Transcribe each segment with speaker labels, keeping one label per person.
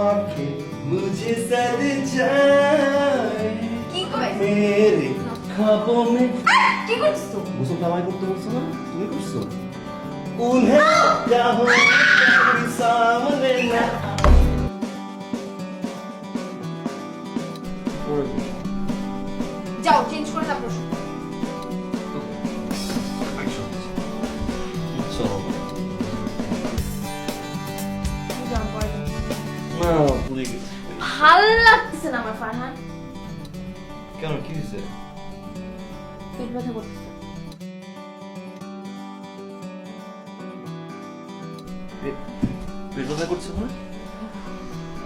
Speaker 1: आंखें मुझे सद जाए
Speaker 2: কি কয়
Speaker 1: मेरे ख्वाबों में
Speaker 2: কি করছো
Speaker 1: গোসল কামাই করতে বলছো না তুমি করছো उन्हें चाहो तेरे सामने ना
Speaker 2: যাও চেঞ্জ করে তারপর শোনো।
Speaker 1: চলো
Speaker 2: যাও, পরে যাও।
Speaker 1: না ভুলে গেছি
Speaker 2: ভাল লাগতেছে না আমার ফারহান
Speaker 1: কেন কি হয়েছে
Speaker 2: পেট ব্যথা করতেছে
Speaker 1: পেট ব্যথা করছে না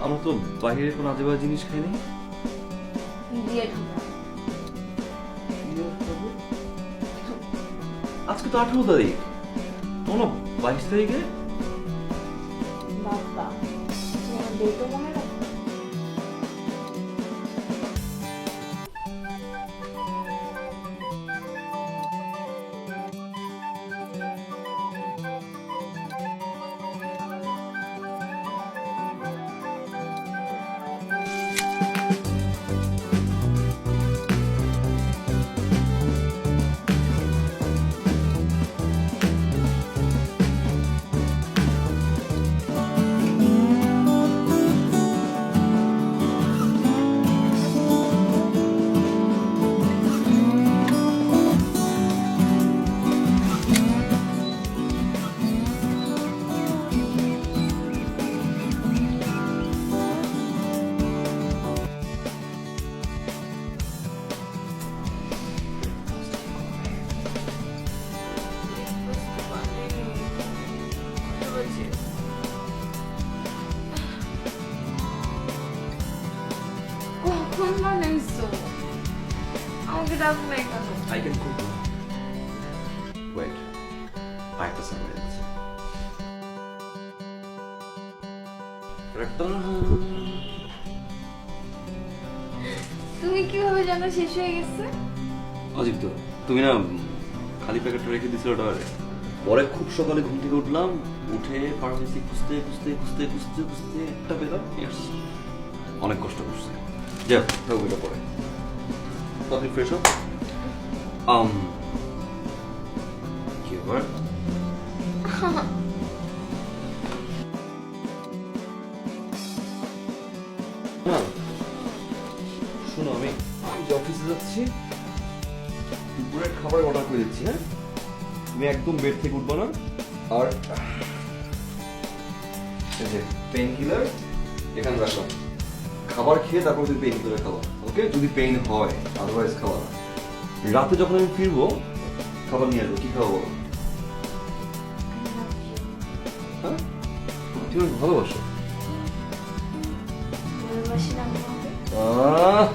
Speaker 1: আমরা তো বাইরে কোনো আজে বাজে জিনিস খাইনি
Speaker 2: দিয়ে খাবো
Speaker 1: আজকে তো 18 তারিখ তোমরা 22 তারিখে
Speaker 2: বাবা তোমার ডেটও মনে রাখো কখন বানাইছো আমাকে ডাক নাই কেন
Speaker 1: I can cook. Wait. I have to something else.
Speaker 2: তুমি কিভাবে জানো শেষ হয়ে গেছে
Speaker 1: অজিত তো তুমি না খালি প্যাকেটটা রেখে দিছিল ডয়ারে পরে খুব সকালে ঘুম থেকে উঠলাম উঠে ফার্মেসি খুঁজতে খুঁজতে খুঁজতে খুঁজতে খুঁজতে একটা পেলাম ইয়েস অনেক কষ্ট করছে যাও থাকবো এটা পরে আপনি ফ্রেশ হও কি ব্যাপার না শোনো আমি যে অফিসে যাচ্ছি দুপুরের খাবার অর্ডার করে দিচ্ছি হ্যাঁ তুমি একদম বেড থেকে উঠবো না আর এই যে পেইন কিলার এখানে রাখলাম খাবার খেয়ে তারপর তুমি পেইন কিলার খাওয়া ওকে যদি পেইন হয় আদারওয়াইজ খাওয়া না রাতে যখন আমি ফিরবো খাবার নিয়ে আসবো কি খাওয়া বলো হ্যাঁ তুমি আমাকে ভালোবাসো
Speaker 2: ভালোবাসি না তোমাকে
Speaker 1: আহ